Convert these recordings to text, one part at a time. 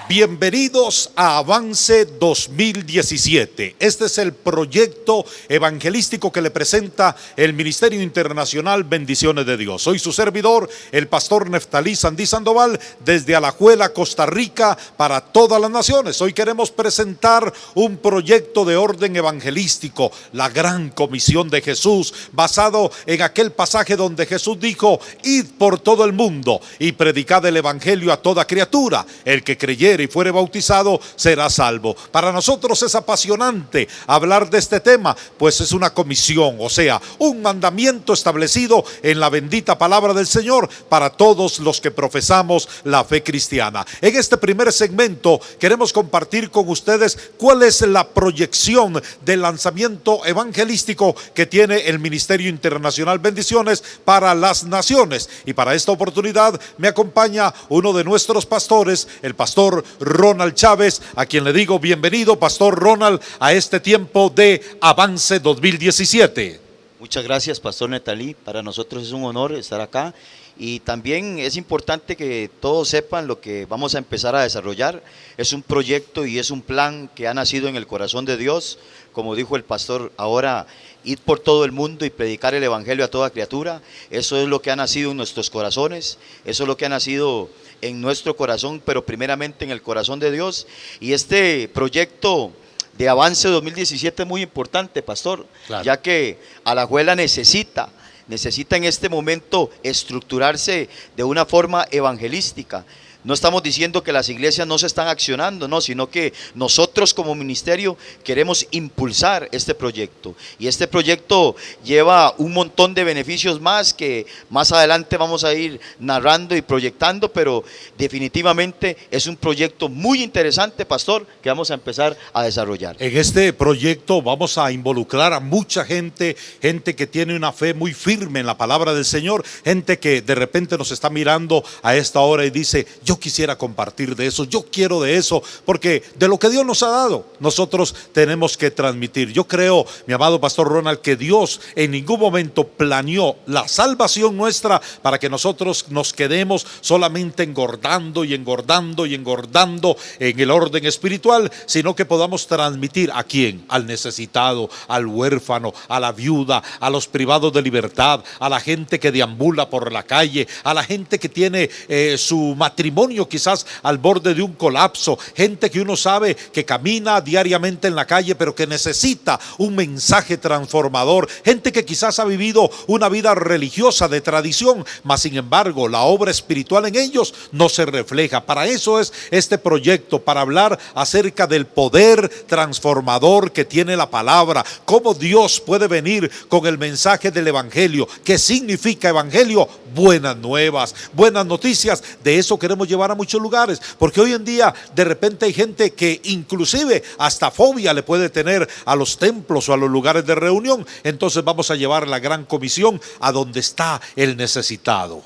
Bienvenidos a Avance 2017. Este es el proyecto evangelístico que le presenta el Ministerio Internacional Bendiciones de Dios. Soy su servidor, el pastor Neftalí Sandí Sandoval, desde Alajuela, Costa Rica, para todas las naciones. Hoy queremos presentar un proyecto de orden evangelístico, la gran comisión de Jesús, basado en aquel pasaje donde Jesús dijo: id por todo el mundo y predicad el evangelio a toda criatura. El que creyere y fuere bautizado será salvo. Para nosotros es apasionante hablar de este tema, pues es una comisión, o sea, un mandamiento establecido en la bendita palabra del Señor para todos los que profesamos la fe cristiana. En este primer segmento queremos compartir con ustedes cuál es la proyección del lanzamiento evangelístico que tiene el Ministerio Internacional Bendiciones para las naciones. Y para esta oportunidad me acompaña uno de nuestros pastores, el pastor Ronald Chávez, a quien le digo bienvenido, pastor Ronald, a este tiempo de Avance 2017. Muchas gracias, pastor Neftalí. Para nosotros es un honor estar acá, y también es importante que todos sepan lo que vamos a empezar a desarrollar. Es un proyecto y es un plan que ha nacido en el corazón de Dios. Como dijo el pastor ahora, ir por todo el mundo y predicar el evangelio a toda criatura. Eso es lo que ha nacido en nuestros corazones, eso es lo que ha nacido en nuestro corazón, pero primeramente en el corazón de Dios. Y este proyecto de Avance 2017 es muy importante, pastor, claro, ya que Alajuela necesita en este momento estructurarse de una forma evangelística. No estamos diciendo que las iglesias no se están accionando, no, sino que nosotros como ministerio queremos impulsar este proyecto. Y este proyecto lleva un montón de beneficios más que más adelante vamos a ir narrando y proyectando, pero definitivamente es un proyecto muy interesante, pastor, que vamos a empezar a desarrollar. En este proyecto vamos a involucrar a mucha gente, gente que tiene una fe muy firme en la palabra del Señor, gente que de repente nos está mirando a esta hora y dice: yo quisiera compartir de eso, yo quiero de eso, porque de lo que Dios nos ha dado, nosotros tenemos que transmitir. Yo creo, mi amado pastor Ronald, que Dios en ningún momento planeó la salvación nuestra para que nosotros nos quedemos solamente engordando y engordando y engordando en el orden espiritual, sino que podamos transmitir ¿a quién? Al necesitado, al huérfano, a la viuda, a los privados de libertad, a la gente que deambula por la calle, a la gente que tiene su matrimonio quizás al borde de un colapso, gente que uno sabe que camina diariamente en la calle pero que necesita un mensaje transformador, gente que quizás ha vivido una vida religiosa de tradición, mas sin embargo la obra espiritual en ellos no se refleja. Para eso es este proyecto, para hablar acerca del poder transformador que tiene la palabra, cómo Dios puede venir con el mensaje del evangelio. ¿Qué significa evangelio? Buenas nuevas, buenas noticias. De eso queremos llevar a muchos lugares, porque hoy en día de repente hay gente que inclusive hasta fobia le puede tener a los templos o a los lugares de reunión. Entonces vamos a llevar la gran comisión a donde está el necesitado.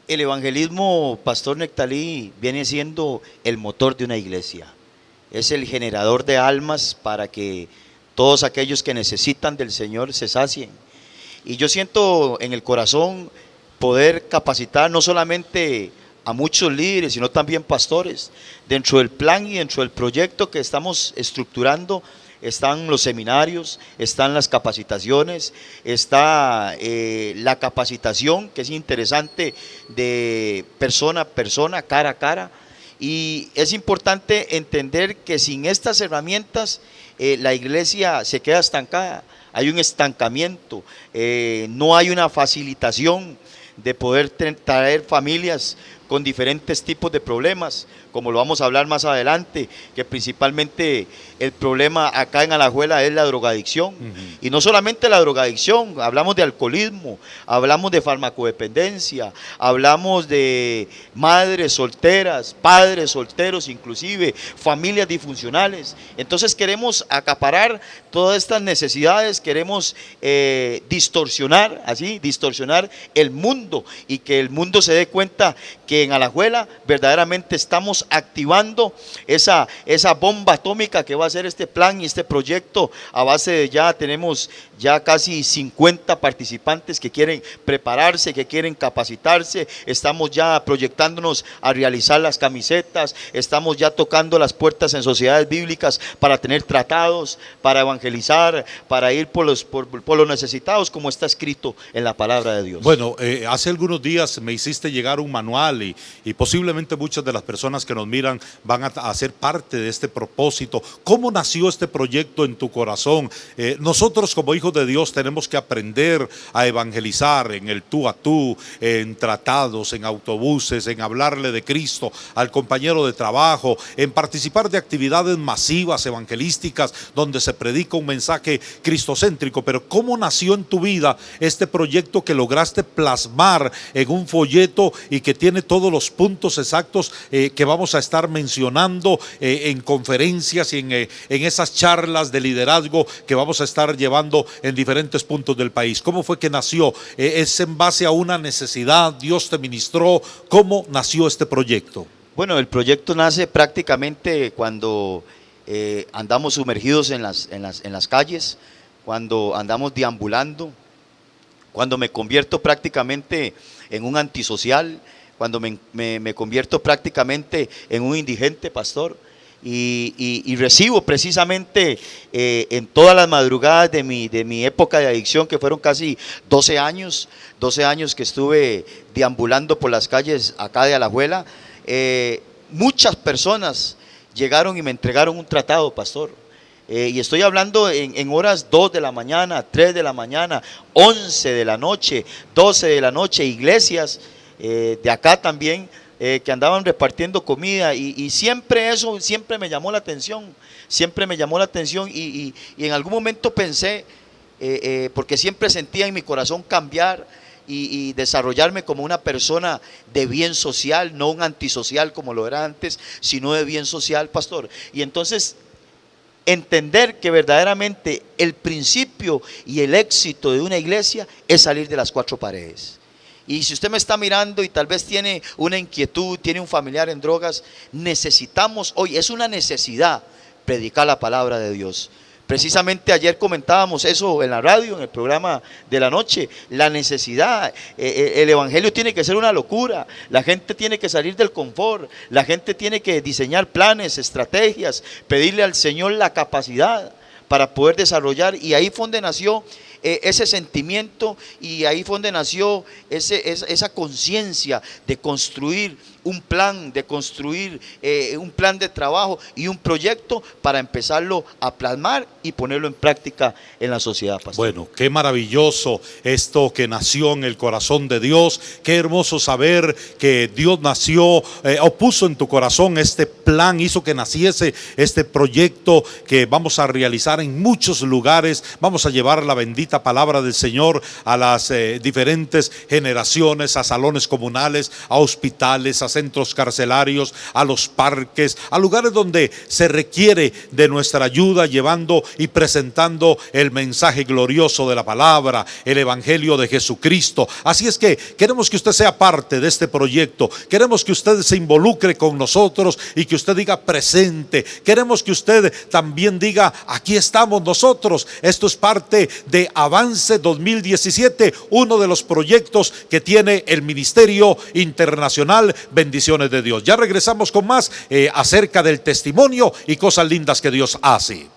El evangelismo, pastor Neftalí, viene siendo el motor de una iglesia. Es el generador de almas para que todos aquellos que necesitan del Señor se sacien. Y yo siento en el corazón poder capacitar no solamente a muchos líderes, sino también pastores. Dentro del plan y dentro del proyecto que estamos estructurando están los seminarios, están las capacitaciones, está la capacitación, que es interesante, de persona a persona, cara a cara. Y es importante entender que sin estas herramientas la iglesia se queda estancada. Hay un estancamiento, no hay una facilitación de poder traer familias con diferentes tipos de problemas, como lo vamos a hablar más adelante, que principalmente el problema acá en Alajuela es la drogadicción. Y no solamente la drogadicción, hablamos de alcoholismo, hablamos de farmacodependencia, hablamos de madres solteras, padres solteros, inclusive familias disfuncionales. Entonces queremos acaparar todas estas necesidades, queremos distorsionar el mundo, y que el mundo se dé cuenta que que en Alajuela verdaderamente estamos activando esa bomba atómica que va a ser este plan y este proyecto. A base de ya tenemos ya casi 50 participantes que quieren prepararse, que quieren capacitarse. Estamos ya proyectándonos a realizar las camisetas, estamos ya tocando las puertas en sociedades bíblicas para tener tratados, para evangelizar, para ir por los necesitados, como está escrito en la palabra de Dios. Bueno, hace algunos días me hiciste llegar un manual y posiblemente muchas de las personas que nos miran van a ser parte de este propósito. ¿Cómo nació este proyecto en tu corazón? Nosotros como hijos de Dios tenemos que aprender a evangelizar en el tú a tú, en tratados, en autobuses, en hablarle de Cristo al compañero de trabajo, en participar de actividades masivas evangelísticas donde se predica un mensaje cristocéntrico. Pero ¿cómo nació en tu vida este proyecto que lograste plasmar en un folleto y que tiene todos los puntos exactos que vamos a estar mencionando en conferencias y en esas charlas de liderazgo que vamos a estar llevando en diferentes puntos del país? ¿Cómo fue que nació? ¿Es en base a una necesidad? ¿Dios te ministró? ¿Cómo nació este proyecto? Bueno, el proyecto nace prácticamente cuando andamos sumergidos en las calles, cuando andamos deambulando, cuando me convierto prácticamente en un antisocial, cuando me convierto prácticamente en un indigente, pastor, y recibo precisamente en todas las madrugadas de mi época de adicción, que fueron casi 12 años que estuve deambulando por las calles acá de Alajuela, muchas personas llegaron y me entregaron un tratado, pastor. Y estoy hablando en horas 2 de la mañana, 3 de la mañana, 11 de la noche, 12 de la noche, iglesias de acá también que andaban repartiendo comida y siempre eso, siempre me llamó la atención, y en algún momento pensé, porque siempre sentía en mi corazón cambiar y desarrollarme como una persona de bien social, no un antisocial como lo era antes, sino de bien social, pastor. Y entonces entender que verdaderamente el principio y el éxito de una iglesia es salir de las 4 paredes. Y si usted me está mirando y tal vez tiene una inquietud, tiene un familiar en drogas, necesitamos hoy, es una necesidad predicar la palabra de Dios. Precisamente ayer comentábamos eso en la radio, en el programa de la noche, la necesidad, el evangelio tiene que ser una locura, la gente tiene que salir del confort, la gente tiene que diseñar planes, estrategias, pedirle al Señor la capacidad para poder desarrollar, y ahí fue donde nació ese sentimiento, y ahí fue donde nació esa conciencia de construir un plan, un plan de trabajo y un proyecto para empezarlo a plasmar y ponerlo en práctica en la sociedad, pastor. Bueno, qué maravilloso esto que nació en el corazón de Dios. Qué hermoso saber que Dios nació o puso en tu corazón este plan, hizo que naciese este proyecto que vamos a realizar en muchos lugares. Vamos a llevar la bendita palabra del Señor a las diferentes generaciones, a salones comunales, a hospitales, a centros carcelarios, a los parques, a lugares donde se requiere de nuestra ayuda, llevando y presentando el mensaje glorioso de la palabra, el evangelio de Jesucristo. Así es que queremos que usted sea parte de este proyecto, queremos que usted se involucre con nosotros y que usted diga presente. Queremos que usted también diga aquí estamos nosotros. Esto es parte de Avance 2017, uno de los proyectos que tiene el Ministerio Internacional Bendiciones de Dios. Ya regresamos con más acerca del testimonio y cosas lindas que Dios hace.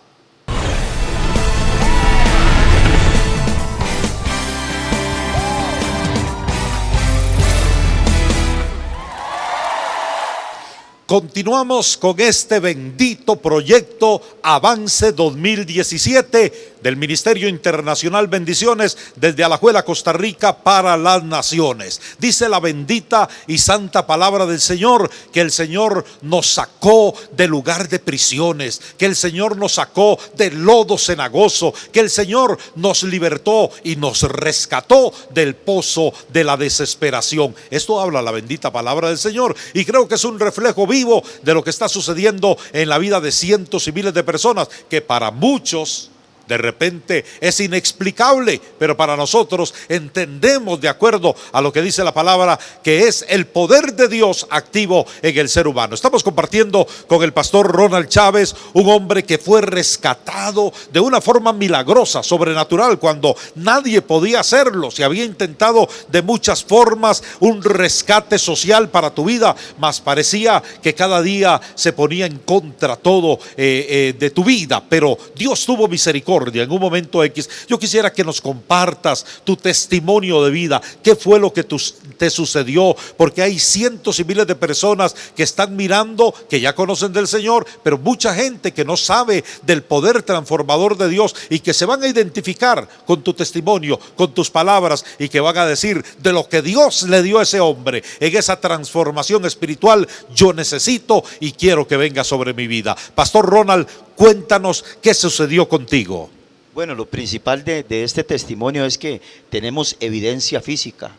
Continuamos con este bendito proyecto Avance 2017 del Ministerio Internacional Bendiciones desde Alajuela, Costa Rica, para las naciones. Dice la bendita y santa palabra del Señor que el Señor nos sacó del lugar de prisiones, que el Señor nos sacó del lodo cenagoso, que el Señor nos libertó y nos rescató del pozo de la desesperación. Esto habla la bendita palabra del Señor y creo que es un reflejo vivo de lo que está sucediendo en la vida de cientos y miles de personas que para muchos De repente es inexplicable, pero para nosotros entendemos de acuerdo a lo que dice la palabra, que es el poder de Dios activo en el ser humano. Estamos compartiendo con el pastor Ronald Chávez, un hombre que fue rescatado de una forma milagrosa, sobrenatural, cuando nadie podía hacerlo. Se había intentado de muchas formas un rescate social para tu vida, mas parecía que cada día se ponía en contra todo de tu vida, pero Dios tuvo misericordia en un momento X. Yo quisiera que nos compartas tu testimonio de vida, qué fue lo que te sucedió, porque hay cientos y miles de personas que están mirando, que ya conocen del Señor, pero mucha gente que no sabe del poder transformador de Dios y que se van a identificar con tu testimonio, con tus palabras, y que van a decir: de lo que Dios le dio a ese hombre en esa transformación espiritual, yo necesito y quiero que venga sobre mi vida. Pastor Ronald, cuéntanos qué sucedió contigo. Bueno, lo principal de este testimonio es que tenemos evidencia física,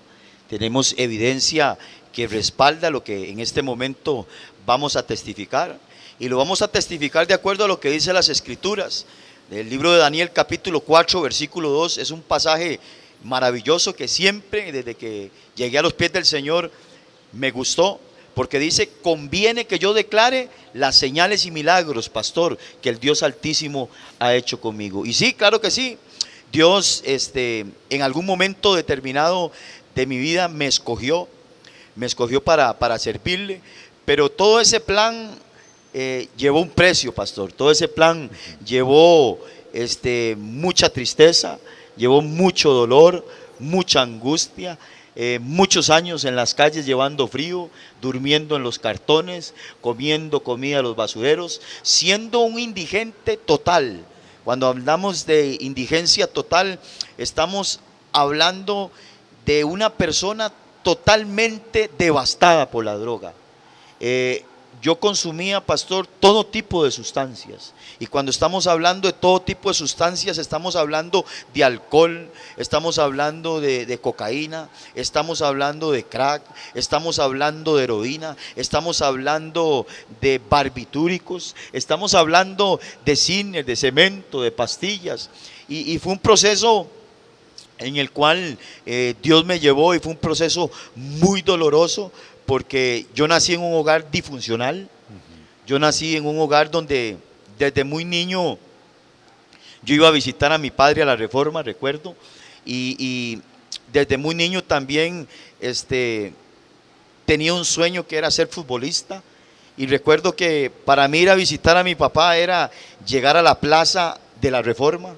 tenemos evidencia que respalda lo que en este momento vamos a testificar, y lo vamos a testificar de acuerdo a lo que dice las Escrituras. El libro de Daniel capítulo 4 versículo 2 es un pasaje maravilloso que siempre, desde que llegué a los pies del Señor, me gustó, porque dice: conviene que yo declare las señales y milagros, pastor, que el Dios Altísimo ha hecho conmigo. Y sí, claro que sí, Dios en algún momento determinado de mi vida me escogió para servirle, pero todo ese plan llevó un precio, pastor. Todo ese plan llevó mucha tristeza, llevó mucho dolor, mucha angustia, muchos años en las calles llevando frío, durmiendo en los cartones, comiendo comida de los basureros, siendo un indigente total. Cuando hablamos de indigencia total, estamos hablando de una persona totalmente devastada por la droga. Yo consumía, pastor, todo tipo de sustancias. Y cuando estamos hablando de todo tipo de sustancias, estamos hablando de alcohol, estamos hablando de cocaína, estamos hablando de crack, estamos hablando de heroína, estamos hablando de barbitúricos, estamos hablando de cine, de cemento, de pastillas. Y fue un proceso en el cual Dios me llevó, y fue un proceso muy doloroso, porque yo nací en un hogar disfuncional. Yo nací en un hogar donde desde muy niño yo iba a visitar a mi padre a la Reforma, recuerdo, y desde muy niño también tenía un sueño que era ser futbolista. Y recuerdo que para mí ir a visitar a mi papá era llegar a la plaza de la Reforma,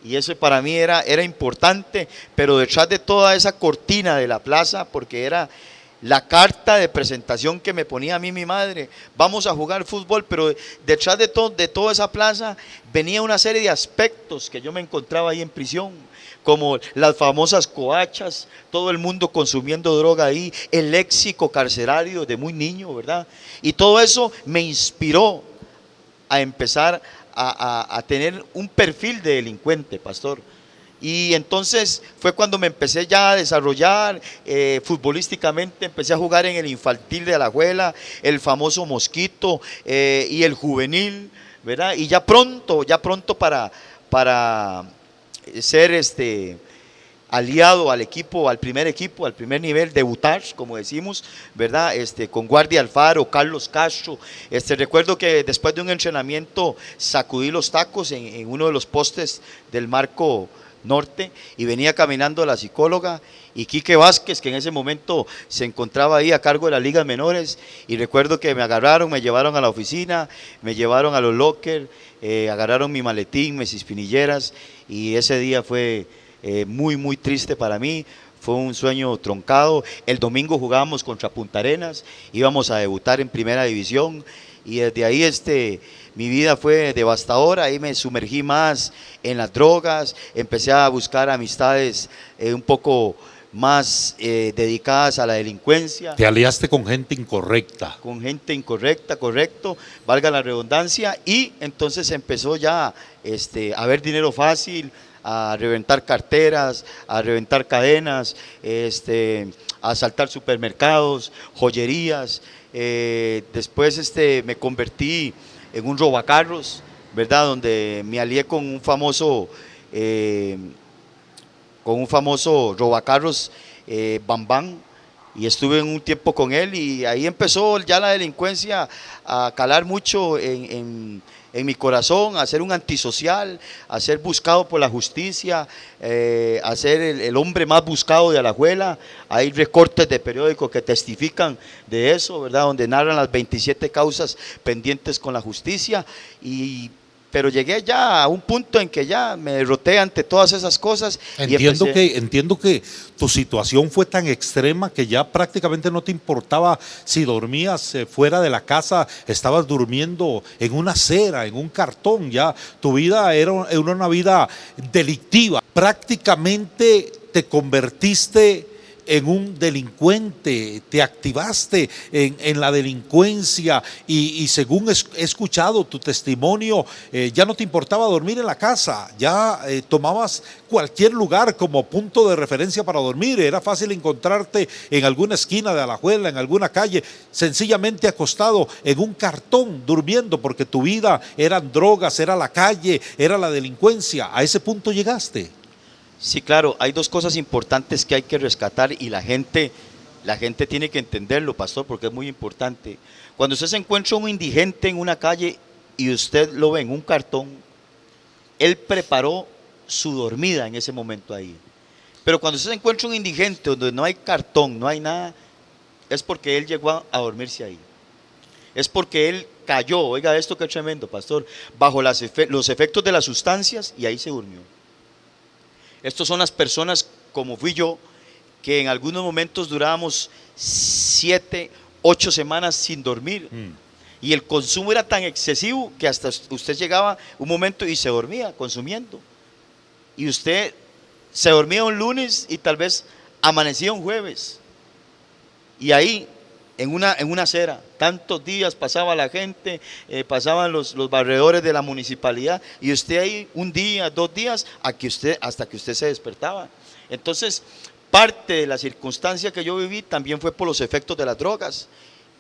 y eso para mí era importante, pero detrás de toda esa cortina de la plaza, porque era la carta de presentación que me ponía a mí mi madre: vamos a jugar fútbol, pero detrás de toda esa plaza venía una serie de aspectos que yo me encontraba ahí en prisión, como las famosas coachas, todo el mundo consumiendo droga ahí, el léxico carcelario de muy niño, ¿verdad? Y todo eso me inspiró a empezar a tener un perfil de delincuente, pastor. Y entonces fue cuando me empecé ya a desarrollar futbolísticamente. Empecé a jugar en el infantil de Alajuela, el famoso Mosquito, y el juvenil, ¿verdad? Y ya pronto para ser aliado al equipo, al primer nivel, debutar, como decimos, ¿verdad? Con Guardia Alfaro, Carlos Castro. Recuerdo que después de un entrenamiento sacudí los tacos en uno de los postes del marco norte, y venía caminando la psicóloga y Quique Vázquez, que en ese momento se encontraba ahí a cargo de las ligas menores, y recuerdo que me agarraron, me llevaron a la oficina, me llevaron a los lockers, agarraron mi maletín, mis espinilleras, y ese día fue muy triste para mí. Fue un sueño truncado. El domingo jugábamos contra Punta Arenas, íbamos a debutar en primera división, y desde ahí mi vida fue devastadora. Ahí me sumergí más en las drogas, empecé a buscar amistades un poco más dedicadas a la delincuencia. Te aliaste con gente incorrecta. Con gente incorrecta, correcto, valga la redundancia, y entonces empezó ya a ver dinero fácil, a reventar carteras, a reventar cadenas, a asaltar supermercados, joyerías. Después me convertí en un robacarros, ¿verdad? Donde me alié con un famoso robacarros, Bambán, y estuve un tiempo con él y ahí empezó ya la delincuencia a calar mucho en mi corazón, a ser un antisocial, a ser buscado por la justicia, a ser el hombre más buscado de Alajuela. Hay recortes de periódicos que testifican de eso, ¿verdad? Donde narran las 27 causas pendientes con la justicia. Pero llegué ya a un punto en que ya me derroté ante todas esas cosas. Entiendo que tu situación fue tan extrema que ya prácticamente no te importaba si dormías fuera de la casa, estabas durmiendo en una acera, en un cartón, ya tu vida era una vida delictiva. Prácticamente te convertiste en un delincuente, te activaste en la delincuencia y según he escuchado tu testimonio, ya no te importaba dormir en la casa, ya tomabas cualquier lugar como punto de referencia para dormir. Era fácil encontrarte en alguna esquina de Alajuela, en alguna calle, sencillamente acostado en un cartón durmiendo, porque tu vida eran drogas, era la calle, era la delincuencia. A ese punto llegaste. Sí, claro, hay dos cosas importantes que hay que rescatar y la gente tiene que entenderlo, pastor, porque es muy importante. Cuando usted se encuentra un indigente en una calle y usted lo ve en un cartón, él preparó su dormida en ese momento ahí. Pero cuando usted se encuentra un indigente donde no hay cartón, no hay nada, es porque él llegó a dormirse ahí. Es porque él cayó, oiga esto que es tremendo, pastor, bajo los efectos de las sustancias y ahí se durmió. Estas son las personas como fui yo, que en algunos momentos durábamos 7, 8 semanas sin dormir. Y el consumo era tan excesivo que hasta usted llegaba un momento y se dormía consumiendo. Y usted se dormía un lunes y tal vez amanecía un jueves. Y ahí, en una acera, tantos días pasaba la gente, pasaban los barredores de la municipalidad, y usted ahí un día, 2 días, hasta que usted se despertaba. Entonces, parte de la circunstancia que yo viví también fue por los efectos de las drogas,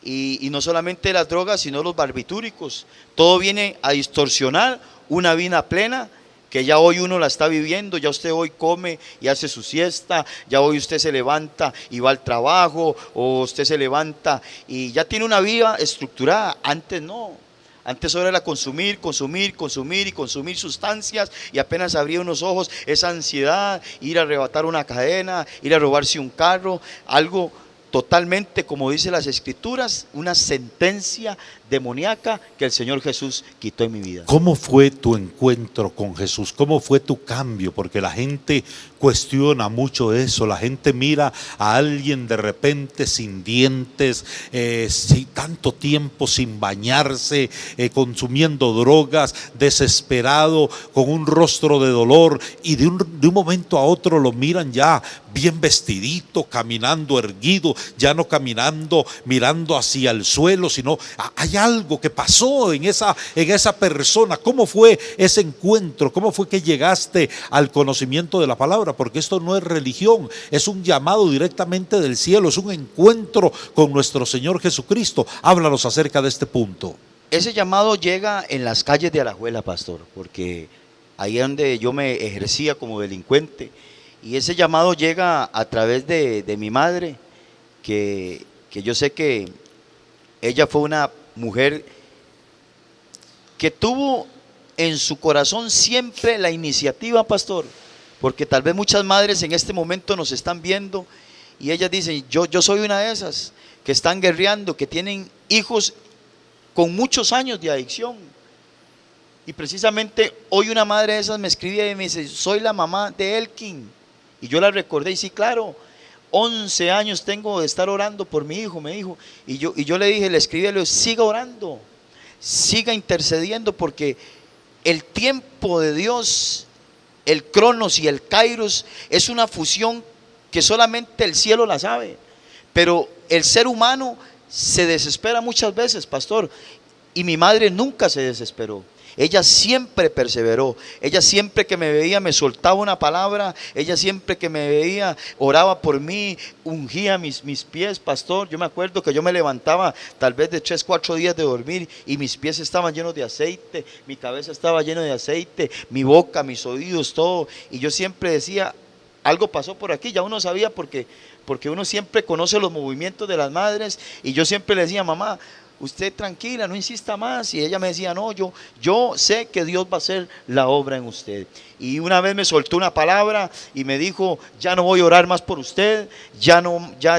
y no solamente las drogas, sino los barbitúricos. Todo viene a distorsionar una vida plena, que ya hoy uno la está viviendo. Ya usted hoy come y hace su siesta, ya hoy usted se levanta y va al trabajo, o usted se levanta y ya tiene una vida estructurada. Antes no, antes solo era consumir y consumir sustancias, y apenas abría unos ojos, esa ansiedad, ir a arrebatar una cadena, ir a robarse un carro, algo totalmente, como dice las escrituras, una sentencia demoníaca que el Señor Jesús quitó en mi vida. ¿Cómo fue tu encuentro con Jesús? ¿Cómo fue tu cambio? Porque la gente cuestiona mucho eso. La gente mira a alguien de repente sin dientes, tanto tiempo sin bañarse, consumiendo drogas, desesperado, con un rostro de dolor, y de un momento a otro lo miran ya bien vestidito, caminando erguido, ya no caminando mirando hacia el suelo, sino hay algo que pasó en esa persona. ¿Cómo fue ese encuentro? ¿Cómo fue que llegaste al conocimiento de la palabra? Porque esto no es religión, es un llamado directamente del cielo, es un encuentro con nuestro Señor Jesucristo. Háblanos acerca de este punto. Ese llamado llega en las calles de Alajuela, pastor, porque ahí es donde yo me ejercía como delincuente, y ese llamado llega a través de mi madre, que yo sé que ella fue una mujer que tuvo en su corazón siempre la iniciativa, pastor, porque tal vez muchas madres en este momento nos están viendo y ellas dicen, yo soy una de esas que están guerreando, que tienen hijos con muchos años de adicción. Y precisamente hoy una madre de esas me escribía y me dice, soy la mamá de Elkin. Y yo la recordé, y sí, claro, 11 años tengo de estar orando por mi hijo, me dijo. Y yo le dije, le escribí, le dije, siga orando, siga intercediendo, porque el tiempo de Dios, el Cronos y el Kairos, es una fusión que solamente el cielo la sabe. Pero el ser humano se desespera muchas veces, pastor, y mi madre nunca se desesperó. Ella siempre perseveró. Ella siempre que me veía me soltaba una palabra. Ella siempre que me veía oraba por mí, ungía mis pies, pastor. Yo me acuerdo que yo me levantaba tal vez de 3, 4 días de dormir y mis pies estaban llenos de aceite, mi cabeza estaba llena de aceite, mi boca, mis oídos, todo. Y yo siempre decía, algo pasó por aquí. Ya uno sabía porque uno siempre conoce los movimientos de las madres. Y yo siempre le decía, mamá, usted tranquila, no insista más. Y ella me decía, no, yo sé que Dios va a hacer la obra en usted. Y una vez me soltó una palabra y me dijo, ya no voy a orar más por usted, ya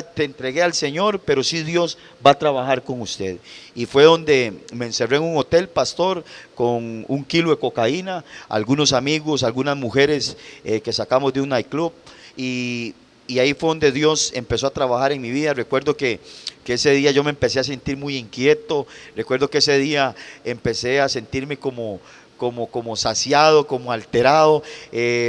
te entregué al Señor, pero sí Dios va a trabajar con usted. Y fue donde me encerré en un hotel, pastor, con 1 kilo de cocaína, algunos amigos, algunas mujeres que sacamos de un nightclub, y ahí fue donde Dios empezó a trabajar en mi vida. Recuerdo que ese día yo me empecé a sentir muy inquieto. Recuerdo que ese día empecé a sentirme como saciado, como alterado.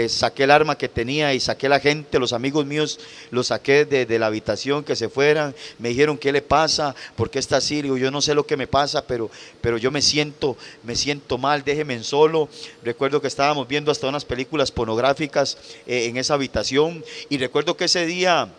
Saqué el arma que tenía y saqué a la gente, los amigos míos, los saqué de la habitación, que se fueran. Me dijeron, ¿qué le pasa? ¿Por qué está así? Digo, yo no sé lo que me pasa, pero yo me siento mal, déjeme en solo. Recuerdo que estábamos viendo hasta unas películas pornográficas en esa habitación, y recuerdo que ese día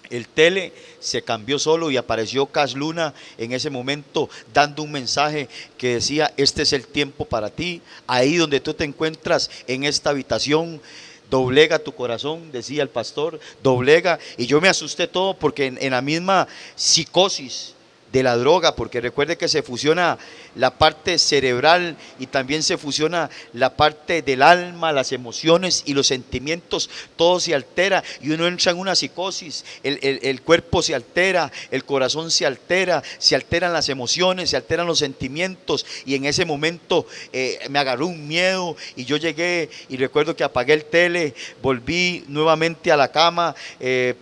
el tele se cambió solo y apareció Cash Luna en ese momento dando un mensaje que decía, este es el tiempo para ti, ahí donde tú te encuentras en esta habitación, doblega tu corazón, decía el pastor, doblega. Y yo me asusté todo porque en la misma psicosis de la droga, porque recuerde que se fusiona la parte cerebral y también se fusiona la parte del alma, las emociones y los sentimientos, todo se altera y uno entra en una psicosis, el cuerpo se altera, el corazón se alteran las emociones, se alteran los sentimientos, y en ese momento me agarró un miedo y yo llegué y recuerdo que apagué el tele, volví nuevamente a la cama,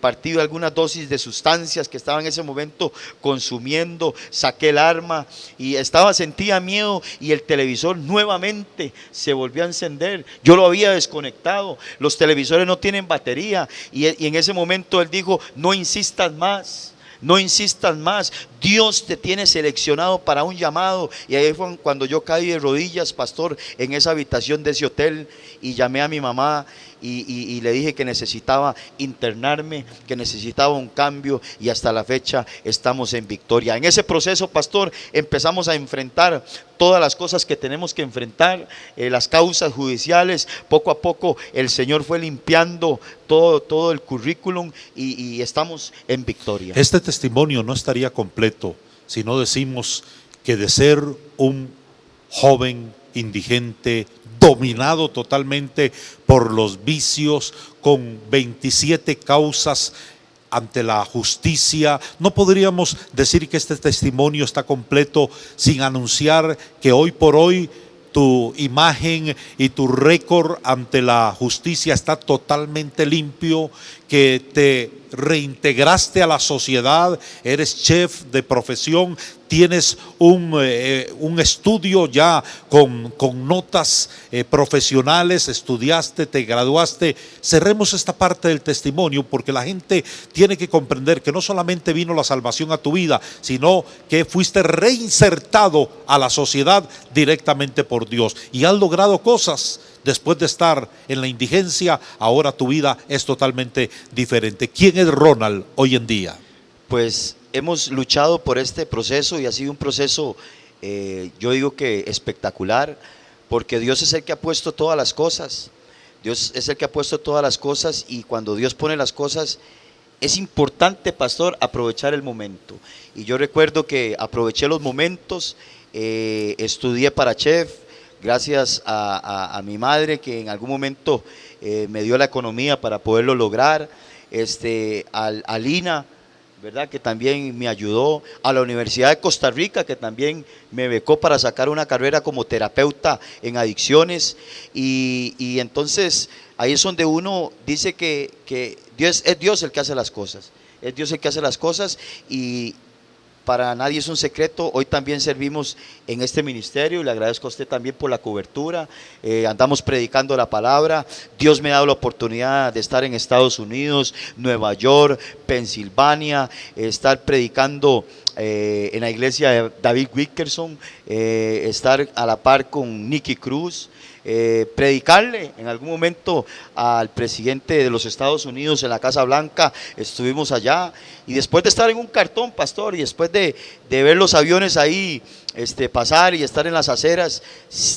partido algunas dosis de sustancias que estaba en ese momento consumiendo, saqué el arma y sentía miedo, y el televisor nuevamente se volvió a encender. Yo lo había desconectado, los televisores no tienen batería, y en ese momento él dijo, no insistas más, no insistas más, Dios te tiene seleccionado para un llamado. Y ahí fue cuando yo caí de rodillas, pastor, en esa habitación de ese hotel, y llamé a mi mamá y le dije que necesitaba internarme, que necesitaba un cambio, y hasta la fecha estamos en victoria. En ese proceso, pastor, empezamos a enfrentar todas las cosas que tenemos que enfrentar, las causas judiciales. Poco a poco el Señor fue limpiando todo el currículum y estamos en victoria. Este testimonio no estaría completo si no decimos que de ser un joven indigente, dominado totalmente por los vicios, con 27 causas ante la justicia, no podríamos decir que este testimonio está completo sin anunciar que hoy por hoy tu imagen y tu récord ante la justicia está totalmente limpio, que te reintegraste a la sociedad, eres chef de profesión, tienes un estudio ya con notas profesionales, estudiaste, te graduaste. Cerremos esta parte del testimonio porque la gente tiene que comprender que no solamente vino la salvación a tu vida, sino que fuiste reinsertado a la sociedad directamente por Dios y has logrado cosas. Después de estar en la indigencia, ahora tu vida es totalmente diferente. ¿Quién es Ronald hoy en día? Pues hemos luchado por este proceso y ha sido un proceso, yo digo que espectacular, porque Dios es el que ha puesto todas las cosas. Dios es el que ha puesto todas las cosas, y cuando Dios pone las cosas, es importante, pastor, aprovechar el momento. Y yo recuerdo que aproveché los momentos, estudié para chef, gracias a mi madre, que en algún momento me dio la economía para poderlo lograr, a Lina, ¿verdad?, que también me ayudó, a la Universidad de Costa Rica, que también me becó para sacar una carrera como terapeuta en adicciones, y entonces ahí es donde uno dice que Dios es Dios el que hace las cosas, es Dios el que hace las cosas, y para nadie es un secreto, hoy también servimos en este ministerio y le agradezco a usted también por la cobertura. Andamos predicando la palabra. Dios me ha dado la oportunidad de estar en Estados Unidos, Nueva York, Pensilvania, estar predicando en la iglesia de David Wilkerson, estar a la par con Nicky Cruz, predicarle en algún momento al presidente de los Estados Unidos en la Casa Blanca. Estuvimos allá y después de estar en un cartón, pastor, y después de ver los aviones ahí pasar y estar en las aceras,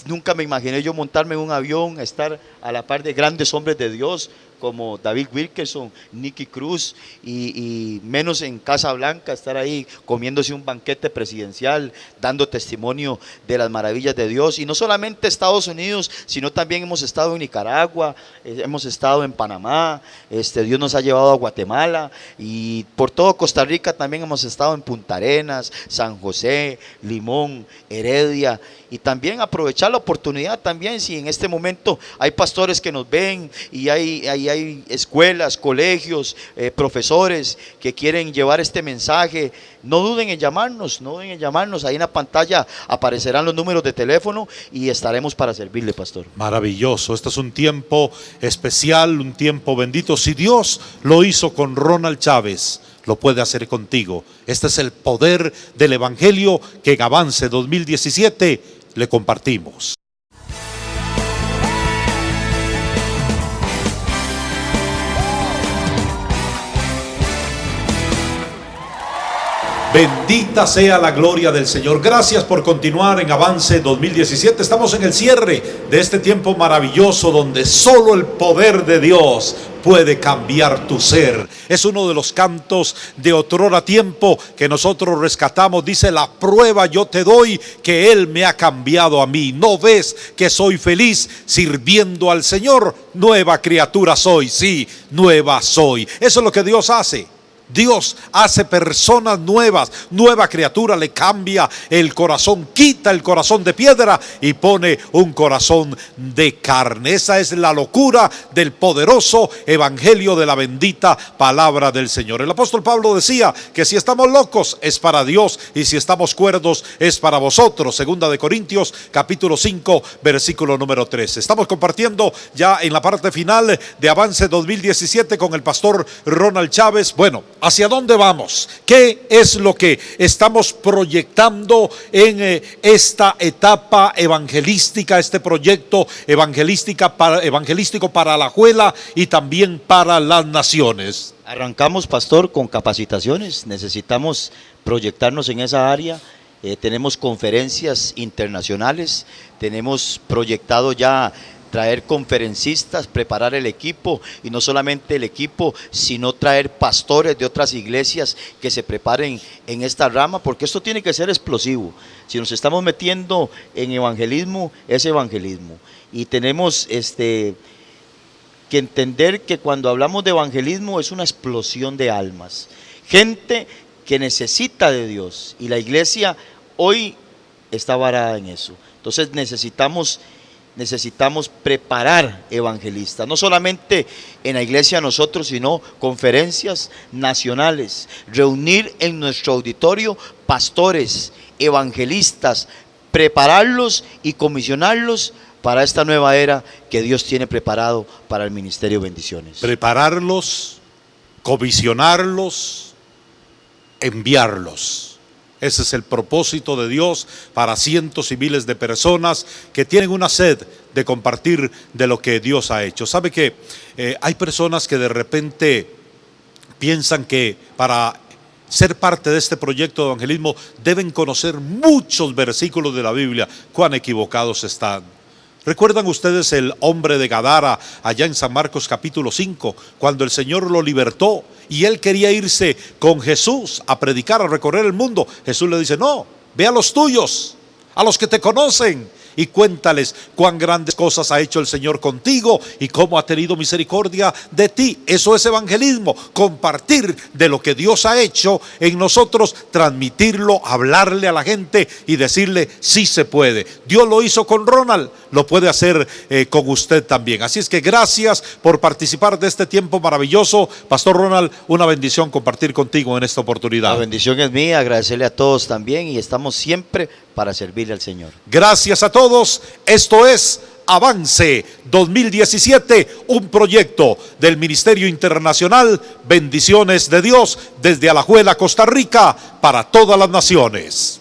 nunca me imaginé yo montarme en un avión, estar a la par de grandes hombres de Dios como David Wilkerson, Nicky Cruz, y menos en Casa Blanca, estar ahí comiéndose un banquete presidencial, dando testimonio de las maravillas de Dios. Y no solamente Estados Unidos, sino también hemos estado en Nicaragua, hemos estado en Panamá, Dios nos ha llevado a Guatemala, y por todo Costa Rica también hemos estado en Punta Arenas, San José, Limón, Heredia. Y también aprovechar la oportunidad también, si en este momento hay pastores que nos ven y hay escuelas, colegios, profesores que quieren llevar este mensaje, no duden en llamarnos, ahí en la pantalla aparecerán los números de teléfono y estaremos para servirle, pastor. Maravilloso, este es un tiempo especial, un tiempo bendito. Si Dios lo hizo con Ronald Chávez, lo puede hacer contigo. Este es el poder del Evangelio que en Avance 2017 le compartimos. Bendita sea la gloria del Señor. Gracias por continuar en Avance 2017. Estamos en el cierre de este tiempo maravilloso donde solo el poder de Dios puede cambiar tu ser. Es uno de los cantos de otrora tiempo que nosotros rescatamos. Dice: la prueba yo te doy que Él me ha cambiado a mí. ¿No ves que soy feliz sirviendo al Señor? Nueva criatura soy, sí, nueva soy. Eso es lo que Dios hace. Dios hace personas nuevas, nueva criatura, le cambia el corazón, quita el corazón de piedra y pone un corazón de carne. Esa es la locura del poderoso evangelio de la bendita palabra del Señor. El apóstol Pablo decía que si estamos locos es para Dios y si estamos cuerdos es para vosotros. Segunda de Corintios capítulo 5 versículo número 13. Estamos compartiendo ya en la parte final de Avance 2017 con el pastor Ronald Chávez. Bueno, ¿hacia dónde vamos? ¿Qué es lo que estamos proyectando en esta etapa evangelística, este proyecto evangelístico para Alajuela y también para las naciones? Arrancamos, pastor, con capacitaciones. Necesitamos proyectarnos en esa área. Tenemos conferencias internacionales, tenemos proyectado ya traer conferencistas, preparar el equipo, y no solamente el equipo, sino traer pastores de otras iglesias que se preparen en esta rama, porque esto tiene que ser explosivo. Si nos estamos metiendo en evangelismo, es evangelismo. Y tenemos que entender que cuando hablamos de evangelismo es una explosión de almas. Gente que necesita de Dios, y la iglesia hoy está varada en eso. Entonces necesitamos preparar evangelistas, no solamente en la iglesia nosotros, sino conferencias nacionales, reunir en nuestro auditorio pastores, evangelistas, prepararlos y comisionarlos para esta nueva era que Dios tiene preparado para el ministerio Bendiciones. Prepararlos, comisionarlos, enviarlos. Ese es el propósito de Dios para cientos y miles de personas que tienen una sed de compartir de lo que Dios ha hecho. ¿Sabe que hay personas que de repente piensan que para ser parte de este proyecto de evangelismo deben conocer muchos versículos de la Biblia? Cuán equivocados están. ¿Recuerdan ustedes el hombre de Gadara allá en San Marcos capítulo 5, cuando el Señor lo libertó y él quería irse con Jesús a predicar, a recorrer el mundo? Jesús le dice: no, ve a los tuyos, a los que te conocen, y cuéntales cuán grandes cosas ha hecho el Señor contigo y cómo ha tenido misericordia de ti. Eso es evangelismo, compartir de lo que Dios ha hecho en nosotros, transmitirlo, hablarle a la gente y decirle: sí se puede. Dios lo hizo con Ronald, lo puede hacer con usted también. Así es que gracias por participar de este tiempo maravilloso. Pastor Ronald, una bendición compartir contigo en esta oportunidad. La bendición es mía, agradecerle a todos también, y estamos siempre para servirle al Señor. Gracias a todos. Esto es Avance 2017, un proyecto del Ministerio Internacional Bendiciones de Dios desde Alajuela, Costa Rica, para todas las naciones.